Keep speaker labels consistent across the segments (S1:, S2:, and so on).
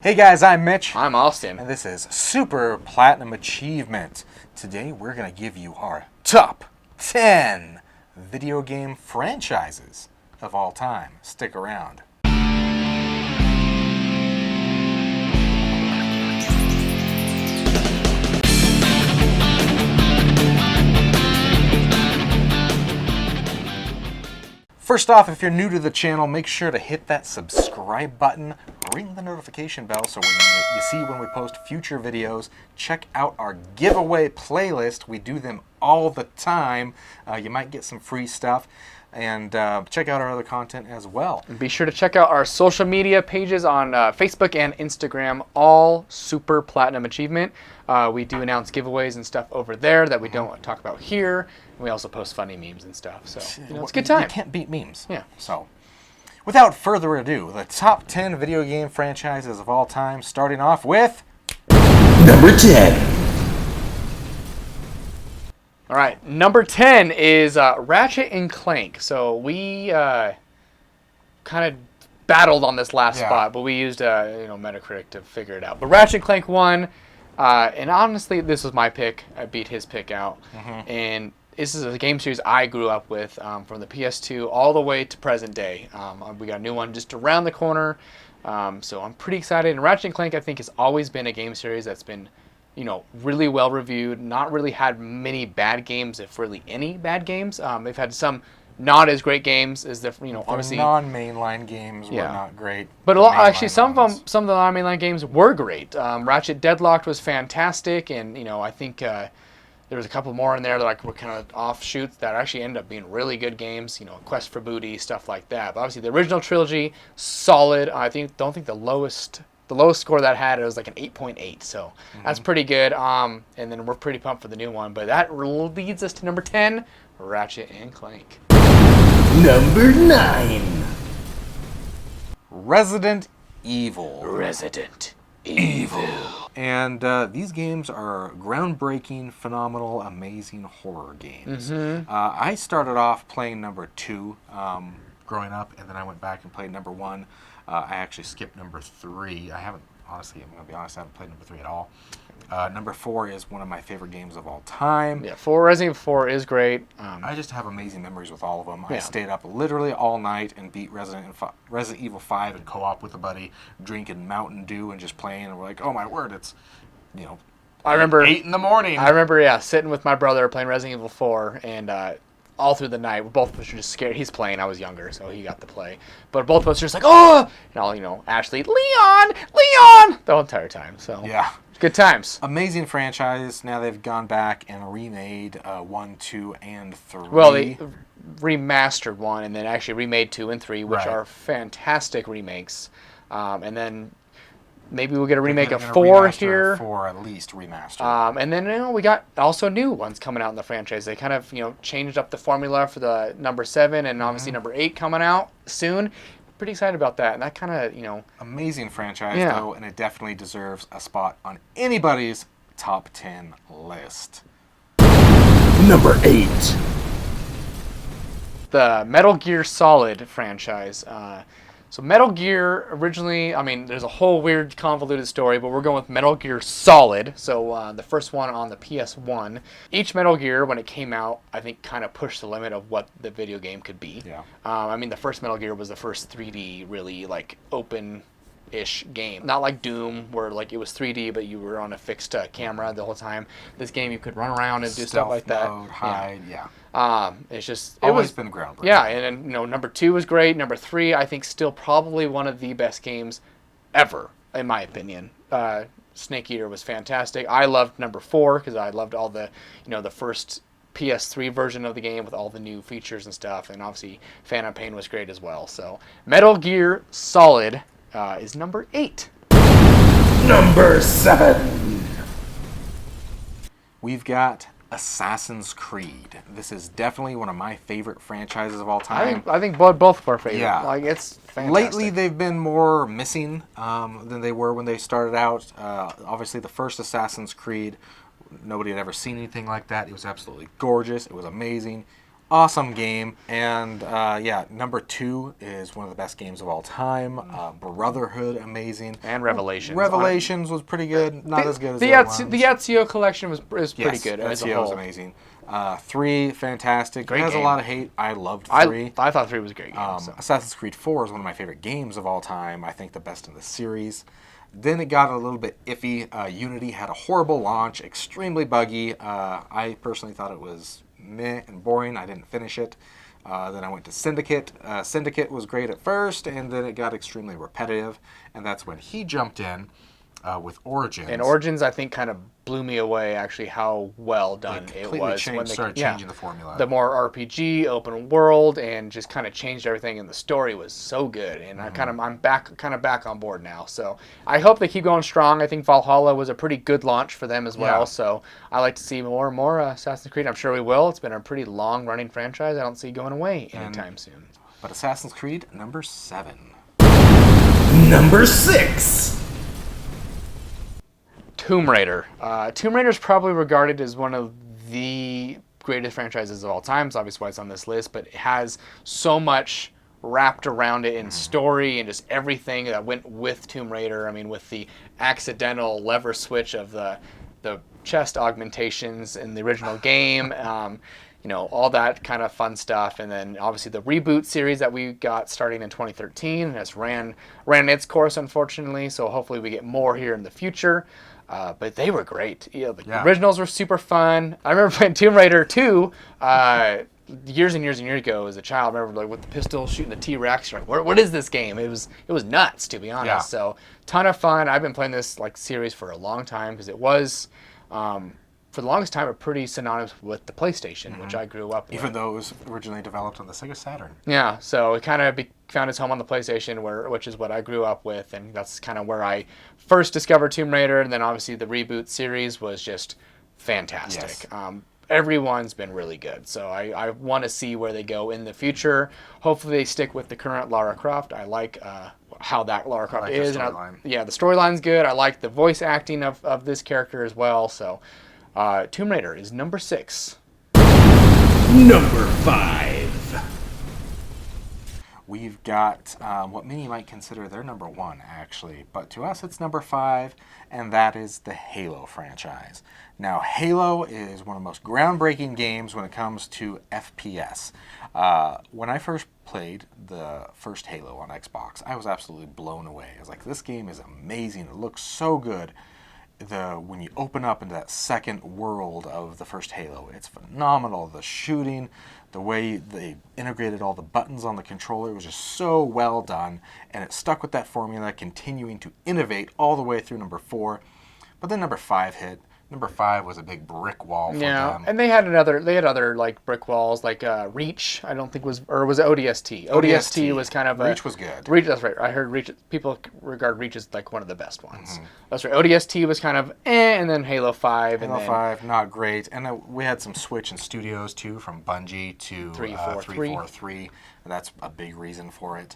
S1: Hey guys, I'm Mitch.
S2: I'm Austin.
S1: And this is Super Platinum Achievement. Today we're going to give you our top 10 video game franchises of all time. Stick around. First off, if you're new to the channel, make sure to hit that subscribe button, ring the notification bell so when you see when we post future videos. Check out our giveaway playlist. We do them all the time. You might get some free stuff. And check out our other content as well.
S2: And be sure to check out our social media pages on Facebook and Instagram, all Super Platinum Achievement. We do announce giveaways and stuff over there that we don't talk about here. And we also post funny memes and stuff. So, it's a good time.
S1: You can't beat memes.
S2: Yeah.
S1: So, without further ado, the top 10 video game franchises of all time, starting off with...
S3: Number 10.
S2: All right, number 10 is Ratchet and Clank. So we kind of battled on this last spot, but we used Metacritic to figure it out. But Ratchet Clank won, and honestly, this was my pick. I beat his pick out, and this is a game series I grew up with from the PS2 all the way to present day. We got a new one just around the corner, so I'm pretty excited. And Ratchet and Clank, I think, has always been a game series that's been really well reviewed, not really had many bad games, if really any bad games. They've had some not as great games as the, obviously
S1: non-mainline games were not great.
S2: But actually, some of the non-mainline games were great. Ratchet Deadlocked was fantastic, and I think there was a couple more in there that were kind of offshoots that actually ended up being really good games. Quest for Booty, stuff like that. But obviously, the original trilogy, solid. I don't think the lowest score that had, it was like an 8.8, so that's pretty good. And then we're pretty pumped for the new one. But that leads us to number 10, Ratchet and Clank.
S3: Number 9.
S1: Resident Evil.
S2: Resident Evil.
S1: And these games are groundbreaking, phenomenal, amazing horror games. I started off playing number 2 growing up, and then I went back and played number 1. I actually skipped number 3. I'm going to be honest, I haven't played number 3 at all. Number 4 is one of my favorite games of all time.
S2: Yeah, Resident Evil 4 is great.
S1: I just have amazing memories with all of them. Yeah. I stayed up literally all night and beat Resident Evil 5 in co-op with a buddy, drinking Mountain Dew and just playing. And we're like, oh my word, it's,
S2: I remember
S1: 8 in the morning.
S2: I remember, sitting with my brother playing Resident Evil 4, and all through the night, both of us were just scared. He's playing. I was younger, so he got to play. But both of us were just like, oh! And all, Ashley, Leon! The whole entire time. So
S1: yeah.
S2: Good times.
S1: Amazing franchise. Now they've gone back and remade 1, 2, and 3.
S2: Well, they remastered 1 and then actually remade 2 and 3, which are fantastic remakes. And then maybe we'll get a remake of 4 here.
S1: 4 at least remastered.
S2: And then we got also new ones coming out in the franchise. They kind of changed up the formula for the number 7 and obviously number 8 coming out soon. Pretty excited about that, and that kind of
S1: amazing franchise though, and it definitely deserves a spot on anybody's top 10 list.
S3: Number 8.
S2: The Metal Gear Solid franchise. So Metal Gear originally, there's a whole weird convoluted story, but we're going with Metal Gear Solid. So the first one on the PS1. Each Metal Gear, when it came out, I think kind of pushed the limit of what the video game could be.
S1: Yeah.
S2: The first Metal Gear was the first 3D, really open-ish game. Not like Doom, where it was 3D, but you were on a fixed camera the whole time. This game, you could run around and do stuff like that.
S1: Mode, hide,
S2: It's just
S1: always been groundbreaking.
S2: Yeah, and then number 2 was great. Number 3, I think, still probably one of the best games ever, in my opinion. Snake Eater was fantastic. I loved number 4 because I loved all the the first PS3 version of the game with all the new features and stuff, and obviously Phantom Pain was great as well. So Metal Gear Solid is number 8.
S3: Number 7.
S1: We've got Assassin's Creed. This is definitely one of my favorite franchises of all time.
S2: I think both of our favorite.
S1: Yeah.
S2: It's fantastic.
S1: Lately, they've been more missing than they were when they started out. Obviously, the first Assassin's Creed, nobody had ever seen anything like that. It was absolutely gorgeous. It was amazing. Awesome game. And yeah, number 2 is one of the best games of all time. Brotherhood, amazing.
S2: And Revelations.
S1: Revelations was pretty good. Not as good as
S2: the
S1: the other ones.
S2: The Ezio collection is pretty
S1: Yes,
S2: good as a
S1: Ezio
S2: whole.
S1: was amazing. 3, fantastic.
S2: Great
S1: It has
S2: game.
S1: a lot of hate. I loved 3.
S2: I thought 3 was a great game. So.
S1: Assassin's Creed 4 is one of my favorite games of all time. I think the best in the series. Then it got a little bit iffy. Unity had a horrible launch, extremely buggy. I personally thought it was meh and boring. I didn't finish it. Then I went to Syndicate. Syndicate was great at first, and then it got extremely repetitive. And that's when he jumped in with Origins.
S2: And Origins, I think, kind of blew me away, actually, how well done it was.
S1: Started changing the formula.
S2: The more RPG, open world, and just kind of changed everything, and the story was so good. And I'm back on board now. So I hope they keep going strong. I think Valhalla was a pretty good launch for them as well.
S1: Yeah.
S2: So I like to see more and more Assassin's Creed. I'm sure we will. It's been a pretty long-running franchise. I don't see it going away anytime soon.
S1: But Assassin's Creed, number 7.
S3: Number 6.
S2: Tomb Raider. Tomb Raider is probably regarded as one of the greatest franchises of all time. It's obviously why it's on this list, but it has so much wrapped around it in story and just everything that went with Tomb Raider. I mean, with the accidental lever switch of the chest augmentations in the original game, all that kind of fun stuff. And then obviously the reboot series that we got starting in 2013 has ran its course, unfortunately. So hopefully we get more here in the future. But they were great. The originals were super fun. I remember playing Tomb Raider 2 years and years and years ago as a child. I remember with the pistol shooting the T-Rex. You're like, what is this game? It was nuts, to be honest.
S1: Yeah.
S2: So ton of fun. I've been playing this series for a long time because it was for the longest time, are pretty synonymous with the PlayStation, which I grew up with.
S1: Even though it was originally developed on the Sega Saturn.
S2: Yeah, so it kind of found its home on the PlayStation, which is what I grew up with, and that's kind of where I first discovered Tomb Raider, and then obviously the reboot series was just fantastic.
S1: Yes.
S2: Everyone's been really good, so I want to see where they go in the future. Hopefully they stick with the current Lara Croft. I like how that Lara Croft is.
S1: The storyline.
S2: Yeah, the storyline's good. I like the voice acting of this character as well, so... Tomb Raider is number 6.
S3: Number 5.
S1: We've got what many might consider their number 1, actually. But to us, it's number 5, and that is the Halo franchise. Now, Halo is one of the most groundbreaking games when it comes to FPS. When I first played the first Halo on Xbox, I was absolutely blown away. I was like, this game is amazing. It looks so good. When you open up into that second world of the first Halo, it's phenomenal. The shooting, the way they integrated all the buttons on the controller was just so well done, and it stuck with that formula, continuing to innovate all the way through number 4. But then number 5 hit. Number 5 was a big brick wall for them.
S2: And they had other like brick walls, like Reach. I don't think was it ODST. ODST was kind of
S1: Reach was good.
S2: Reach, that's right. I heard Reach. People regard Reach as like one of the best ones. That's right. ODST was kind of and then Halo 5.
S1: Halo 5, not great. And we had some switch in studios too, from Bungie to 343. And that's a big reason for it.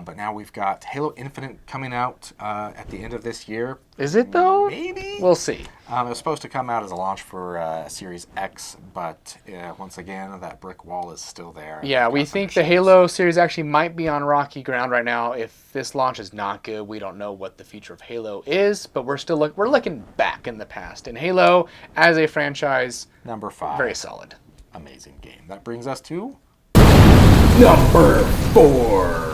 S1: But now we've got Halo Infinite coming out at the end of this year.
S2: Is it though?
S1: Maybe.
S2: We'll see.
S1: It was supposed to come out as a launch for Series X, but once again, that brick wall is still there.
S2: Yeah, we think the Halo series actually might be on rocky ground right now. If this launch is not good, we don't know what the future of Halo is, but we're looking back in the past. And Halo, as a franchise,
S1: number 5.
S2: very solid.
S1: Amazing game. That brings us to
S3: Number 4.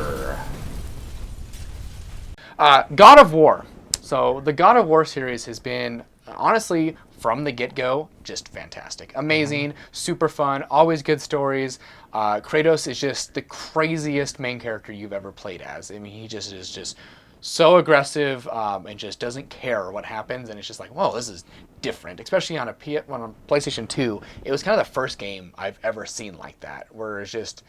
S2: God of War. So the God of War series has been, honestly, from the get-go, just fantastic. Amazing, super fun, always good stories. Kratos is just the craziest main character you've ever played as. I mean, he just is just so aggressive and just doesn't care what happens. And it's just like, whoa, this is different. Especially on on PlayStation 2, it was kind of the first game I've ever seen like that, where it's just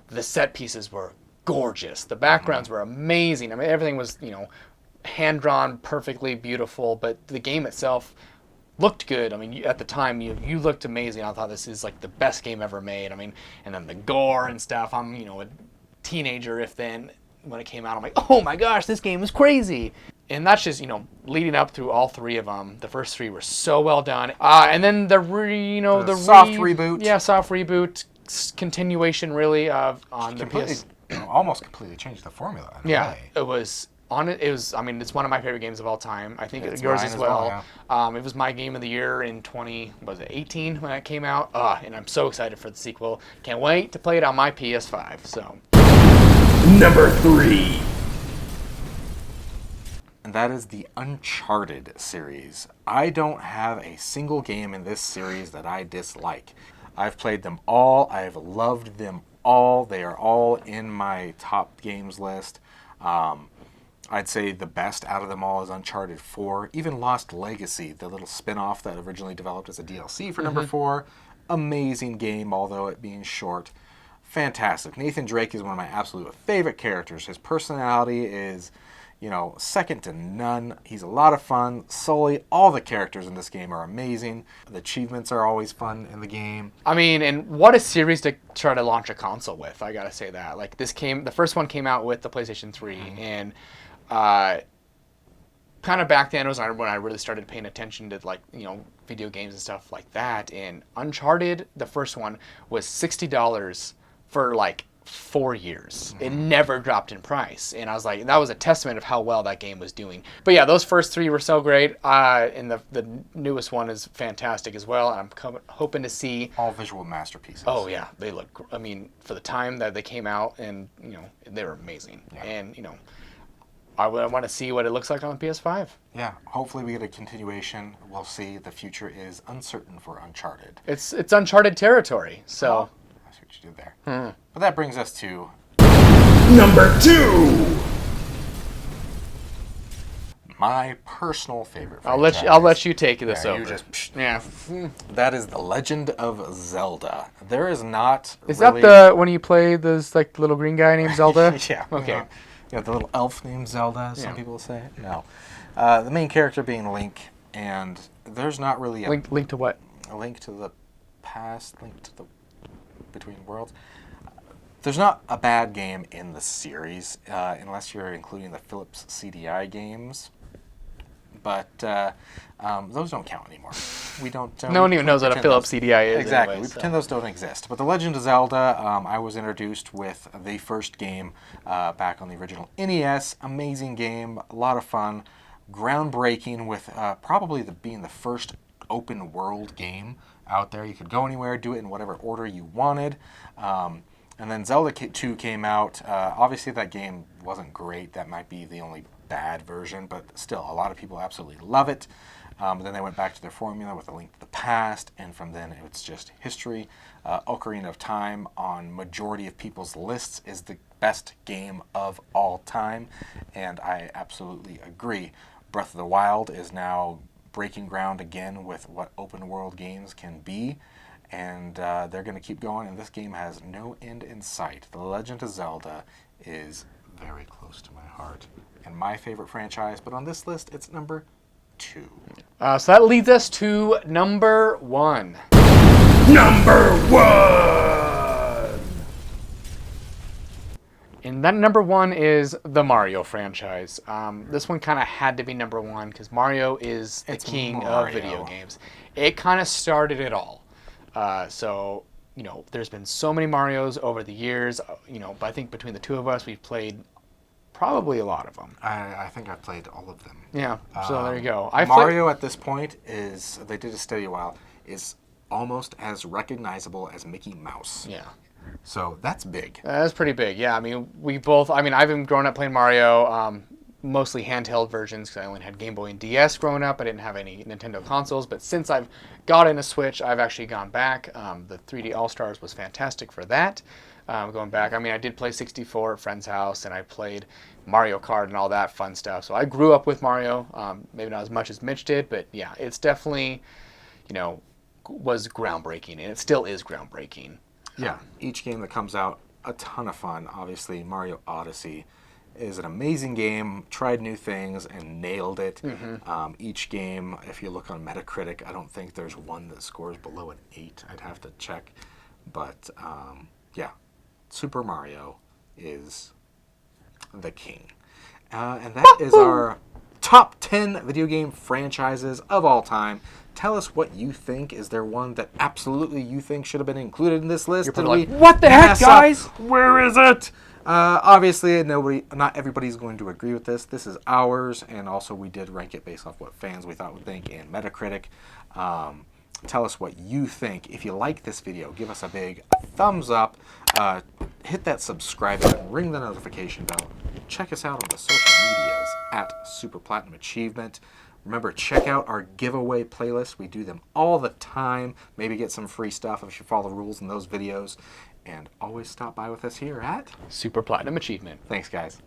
S2: the set pieces were gorgeous. The backgrounds were amazing. I mean, everything was, hand-drawn, perfectly beautiful, but the game itself looked good. I mean, at the time, you looked amazing. I thought this is like the best game ever made. I mean, and then the gore and stuff. I'm, a teenager when it came out. I'm like, oh my gosh, this game is crazy. And that's just, leading up through all 3 of them. The first 3 were so well done. And then the soft
S1: reboot.
S2: Yeah, soft reboot continuation really of on the
S1: Completely,
S2: PS.
S1: almost completely changed the formula. In a
S2: Yeah,
S1: way.
S2: it was on it. It was. I mean, it's one of my favorite games of all time. I think
S1: It's
S2: yours
S1: mine
S2: as
S1: as
S2: well.
S1: well,
S2: It was my game of the year in 2018 when it came out. And I'm so excited for the sequel. Can't wait to play it on my PS5. So
S3: Number 3.
S1: And that is the Uncharted series. I don't have a single game in this series that I dislike. I've played them all. I've loved them all. They are all in my top games list. I'd say the best out of them all is Uncharted 4. Even Lost Legacy, the little spin-off that originally developed as a DLC for number 4. Amazing game, although it being short. Fantastic. Nathan Drake is one of my absolute favorite characters. His personality is, second to none. He's a lot of fun. Sully, all the characters in this game are amazing. The achievements are always fun in the game.
S2: I mean, and what a series to try to launch a console with. I gotta say that. Like the first one came out with the PlayStation 3, and kind of back then was when I really started paying attention to video games and stuff like that. And Uncharted, the first one, was $60 for 4 years. It never dropped in price, and I was like, that was a testament of how well that game was doing. But yeah, those first 3 were so great, and the newest one is fantastic as well. And I'm hoping to see
S1: all visual masterpieces.
S2: Oh yeah, they look. I mean, for the time that they came out, and they were amazing.
S1: Yeah.
S2: And I want to see what it looks like on the PS5.
S1: Yeah, hopefully we get a continuation. We'll see. The future is uncertain for Uncharted.
S2: It's Uncharted territory. So
S1: I see what you did there. But that brings us to
S3: Number 2.
S1: my personal favorite
S2: I'll
S1: franchise.
S2: let you take this
S1: Yeah,
S2: over.
S1: you just
S2: Yeah.
S1: That is The Legend of Zelda. There is not
S2: Is
S1: really...
S2: that the when you play this little green guy named Zelda?
S1: Yeah.
S2: Okay.
S1: The little elf named Zelda, as some
S2: Yeah.
S1: people say. No. The main character being Link, and there's not really a
S2: Link to what?
S1: link to the past, link to the between worlds. There's not a bad game in the series, unless you're including the Philips CDI games. But those don't count anymore. We don't.
S2: No one even knows what a
S1: pretend
S2: Philips
S1: those-
S2: CDI is.
S1: Exactly.
S2: Anyway,
S1: We pretend those don't exist. But The Legend of Zelda, I was introduced with the first game back on the original NES. Amazing game, a lot of fun, groundbreaking with probably being the first open world game out there. You could go anywhere, do it in whatever order you wanted. And then Zelda 2 came out. Obviously, that game wasn't great. That might be the only bad version, but still, a lot of people absolutely love it. Then they went back to their formula with A Link to the Past, and from then it's just history. Ocarina of Time, on majority of people's lists, is the best game of all time, and I absolutely agree. Breath of the Wild is now breaking ground again with what open world games can be, and they're going to keep going, and this game has no end in sight. The Legend of Zelda is very close to my heart and my favorite franchise, but on this list it's number 2.
S2: So that leads us to number 1.
S3: Number 1.
S2: And that number 1 is the Mario franchise. This one kind of had to be number 1 because Mario is the king of
S1: Mario.
S2: video games. It kind of started it all. So, there's been so many Marios over the years. But I think between the two of us, we've played probably a lot of them.
S1: I think I've played all of them.
S2: Yeah, so there you go.
S1: Mario at this point they did a study a while, is almost as recognizable as Mickey Mouse.
S2: Yeah.
S1: So that's big.
S2: That's pretty big, yeah. I've been growing up playing Mario, mostly handheld versions because I only had Game Boy and DS growing up. I didn't have any Nintendo consoles, but since I've gotten a Switch, I've actually gone back. The 3D All-Stars was fantastic for that. Going back, I did play 64 at a friend's house, and I played Mario Kart and all that fun stuff. So I grew up with Mario, maybe not as much as Mitch did, but yeah, it's definitely, was groundbreaking, and it still is groundbreaking.
S1: Yeah, each game that comes out, a ton of fun. Obviously, Mario Odyssey is an amazing game, tried new things, and nailed it. Each game, if you look on Metacritic, I don't think there's one that scores below an 8. I'd have to check. But, yeah, Super Mario is the king. And that is our top 10 video game franchises of all time. Tell us what you think. Is there one that absolutely you think should have been included in this list?
S2: You're probably like, what the heck, guys?
S1: Where is it? Obviously, not everybody's going to agree with this. This is ours, and also we did rank it based off what fans we thought would think and Metacritic. Tell us what you think. If you like this video, give us a big thumbs up. Hit that subscribe button. Ring the notification bell. Check us out on the social medias at Super Platinum Achievement. Remember, check out our giveaway playlist. We do them all the time. Maybe get some free stuff if you follow the rules in those videos. And always stop by with us here at
S2: Super Platinum Achievement.
S1: Thanks, guys.